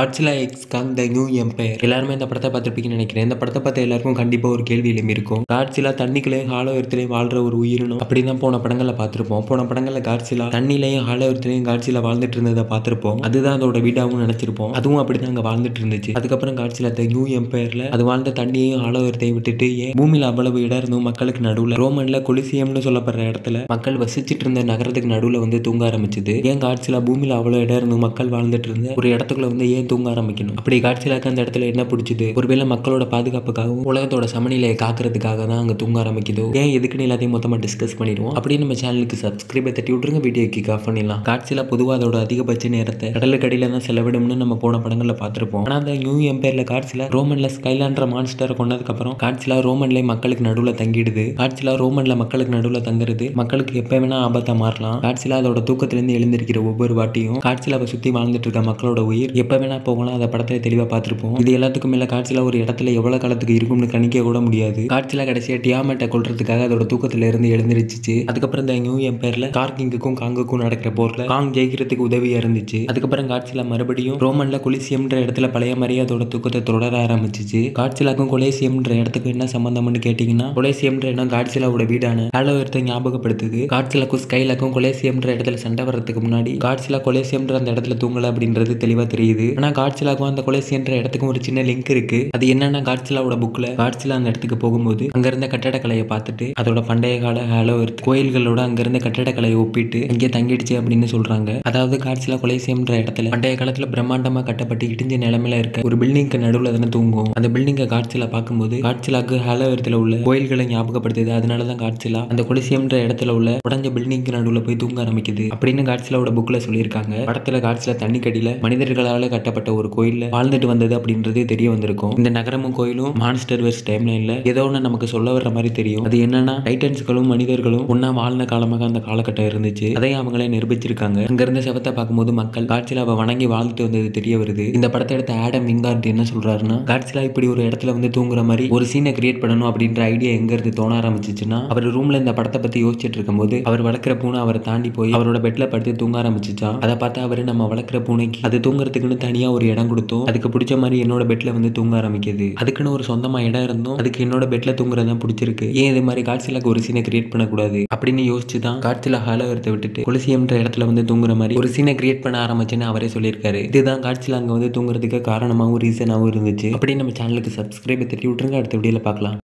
காட்சிலா x Kong the new empire. எல்லாருமே இந்த படத்தை பார்த்துருப்பீங்கன்னு நினைக்கிறேன். இந்த படத்தை பார்த்த எல்லாருக்கும் கண்டிப்பா ஒரு கேள்வி எழும்பி இருக்கும். காட்சிலா தண்ணிக்குள்ளேயும் ஹாலோ எர்த்லயும் வாழ்ற ஒரு உயிரினம் அப்படின்னு தான் போன படங்களை பார்த்திருப்போம். போன படங்கள்ல காட்சிலா தண்ணிலையும் ஹாலோ எர்த்லயும் காட்சிலா வாழ்ந்துட்டு இருந்ததை பார்த்திருப்போம். அதுதான் அதோட வீடாவும் நினைச்சிருப்போம். அதுவும் அப்படிதான் அங்க வாழ்ந்துட்டு இருந்துச்சு. அதுக்கப்புறம் காட்சிலா த நியூ எம்பையர்ல அது வாழ்ந்த தண்ணியையும் ஹாலோ எர்த்தையும் விட்டுட்டு ஏன் பூமியில அவ்வளவு இடம் இருந்தும் மக்களுக்கு நடுவுல ரோமன்ல கொலிசியம்னு சொல்லப்படுற இடத்துல மக்கள் வசிச்சுட்டு இருந்த நகரத்துக்கு நடுவுல வந்து தூங்க ஆரம்பிச்சது. ஏன் காட்சிலா பூமியில அவ்வளவு இடம் இருந்தும் மக்கள் வாழ்ந்துட்டு இருந்த ஒரு இடத்துக்குள்ள வந்து ஏன் தூங்க ஆரம்பிக்கணும்? அப்படி காட்சிலாக்கு அந்த இடத்துல என்ன பிடிச்சது? ஒருவேளை மக்களோட பாதுகாப்புக்காகவும் உலகத்தோட சமநிலையை காக்கிறதுக்காக தான் அங்க தூங்க ஆரம்பிக்குதோ? ஏன் எதுக்குன்னு எல்லாத்தையும் மொத்தமா டிஸ்கஸ் பண்ணிடுவோம். அப்படியே நம்ம சேனலுக்கு சப்ஸ்கிரைபை தட்டி விட்டுருங்க. வீடியோ கிக் ஆஃப் பண்ணிடலாம். காட்சிலா பொதுவாக அதோட அதிகபட்ச நேரத்தை கடலுக்கு அடியில தான் செலவிடும்னு நம்ம போன படங்கள்ல பார்த்திருப்போம். ஆனா அந்த நியூ எம்பையர்ல காட்சிலா ரோமன்ல ஸ்கைலான்ற மான்ஸ்டரை கொண்டதுக்கு அப்புறம் காட்சிலா ரோமன்ல மக்களுக்கு நடுவுல தங்கிடுது. காட்சிலா ரோமன்ல மக்களுக்கு நடுவுல தங்குறது மக்களுக்கு எப்ப வேணா ஆபத்தா மாறலாம். காட்சிலா அதோட தூக்கத்திலிருந்து எழுந்திருக்கிற ஒவ்வொரு வாட்டியும் காட்சிலாவை சுத்தி வாழ்ந்துட்டு இருக்க மக்களோட உயிர் எப்ப வேணா போகலாம். அதை படத்துல தெளிவா பார்த்திருப்போம். இது எல்லாத்துக்கும் மேல காட்சிலா ஒரு இடத்துல எவ்வளவு காலத்துக்கு இருக்கும்னு கணிக்க கூட முடியாது. காட்சிலா கடைசியா டியாமெட்டை கொல்றதுக்காக அதோட தூக்கத்துல இருந்து எழுந்திருச்சு. அதுக்கப்புறம் இந்த நியூ எம்பையர்ல கார்கிங்குக்கும் காங்குக்கும் நடக்கிற போர்ல காங் ஜெயிக்கிறதுக்கு உதவியா இருந்துச்சு. அதுக்கப்புறம் காட்சிலா மறுபடியும் ரோமன்ல கொலிசியம்ன்ற இடத்துல பழைய மாதிரி அதோட தூக்கத்தை தொடர ஆரம்பிச்சிச்சு. காட்சிலாக்கும் கொலேசியம்ன்ற இடத்துக்கு என்ன சம்பந்தம்னு கேட்டீங்கன்னா, கொலேசியம்ன்ற இடம் காட்சிலாவோட வீடான ஹாலோ எர்த்தை ஞாபகப்படுத்துது. காட்சிலாக்கும் ஸ்கைலாக்கும் கொலேசியம்ன்ற இடத்துல சண்டை வர்றதுக்கு முன்னாடி காட்சிலா கொலேசியம்ன்ற அந்த இடத்துல தூங்கல அப்படின்றது தெளிவா தெரியுது. ஆனா காட்சிலாக்கும் அந்த கொலேசியம்ன்ற இடத்துக்கும் ஒரு சின்ன லிங்க் இருக்கு. அது என்னன்னா, காட்சிலாவோட புக்ல காட்சிலா அந்த இடத்துக்கு போகும்போது அங்க இருந்த கட்டடக்கலையை பார்த்துட்டு அதோட பண்டைய கால ஹாலோ எர்த் கோயில்களோட அங்க இருந்த கட்டடக்கலையை ஒப்பிட்டு இங்கே தங்கிடுச்சு அப்படின்னு சொல்றாங்க. அதாவது காட்சிலா கொலேசியம்ன்ற இடத்துல பண்டைய காலத்துல பிரம்மாண்டமா கட்டப்பட்டு இடிஞ்ச நிலைமையில இருக்க ஒரு பில்டிங்க்கு நடுவுல தானே தூங்கும். அந்த பில்டிங்கை காட்சிலா பார்க்கும்போது காட்சிலாக்கு ஹாலோ எர்த்ல உள்ள கோயில்களை ஞாபகப்படுத்துது. அதனாலதான் காட்சிலா அந்த கொலிசியம்ன்ற இடத்துல உள்ள உடஞ்ச பில்டிங்க்கு நடுவுல போய் தூங்க ஆரம்பிக்குது அப்படின்னு காட்சிலாவோட புக்ல சொல்லியிருக்காங்க. படத்துல காட்சிலா தண்ணிக்கடியில மனிதர்களால கட்டப்பட்ட ஒரு கோயில்ல வாழ்ந்துட்டு வந்தது அப்படின்றது தெரிய வந்திருக்கும். இந்த நகரமும் கோயிலும் மான்ஸ்டர் வெர்ஸ் டைம்லைன்ல ஏதோ ஒன்று நமக்கு சொல்ல வர்ற மாதிரி தெரியும். அது என்னன்னா, டைட்டன்ஸ்களும் மனிதர்களும் ஒன்னா வாழ்ந்த காலமாக அந்த காலகட்டம் இருந்துச்சு. அதையும் அவங்களே நிரூபிச்சிருக்காங்க. அங்க இருந்த செவத்தை பார்க்கும்போது மக்கள் காட்சிலாவை வணங்கி வாழ்ந்துட்டு வந்தது தெரிய வருது. இந்த படத்தை எடுத்த ஆடம் விங்கார்ட் என்ன சொல்றாருன்னா, காட்சிலா இப்படி ஒரு இடத்துல வந்து தூங்குற மாதிரி ஒரு சீனை கிரியேட் பண்ணணும் அப்படின்ற ஐடியா எங்க இருந்து தோண ஆரம்பிச்சிச்சுன்னா, அவர் ரூம்ல இந்த படத்தை பத்தி யோசிச்சுட்டு இருக்கும்போது அவர் வளர்க்குற பூனை அவரை தாண்டி போய் அவரோட பெட்ல படுத்து தூங்க ஆரம்பிச்சுச்சா. அதை பார்த்து அவரு நம்ம வளர்க்குற பூனைக்கு அது தூங்குறதுக்குன்னு தனியா ஒரு இடம் கொடுத்தோம். அதுக்கு பிடிச்ச மாதிரி என்னோட பெட்ல வந்து தூங்க ஆரம்பிக்குது. அதுக்குன்னு ஒரு சொந்தமா இடம் இருந்தும் அதுக்கு என்னோட பெட்ல தூங்குறதா பிடிச்சிருக்கு. ஏன் இது மாதிரி காட்சிலாக்கு ஒரு சீனை கிரியேட் பண்ணக்கூடாது அப்படின்னு யோசிச்சு தான் காட்சிலா ஹாலோ எர்த்தை விட்டுட்டு கொலிசியம்ன்ற இடத்துல வந்து தூங்குற மாதிரி ஒரு சீனை கிரியேட் பண்ண ஆரம்பிச்சுன்னு அவரே சொல்லியிருக்காரு. இதுதான் காட்சிலா அங்க வந்து தூங்குறதுக்கு காரணமாகவும் ரீசனாகவும் இருந்துச்சு. அப்படின்னு நம்ம சேனலுக்கு சப்ஸ்கிரைப் தட்டி விட்டுருங்க. அடுத்த வீடியோல பார்க்கலாம்.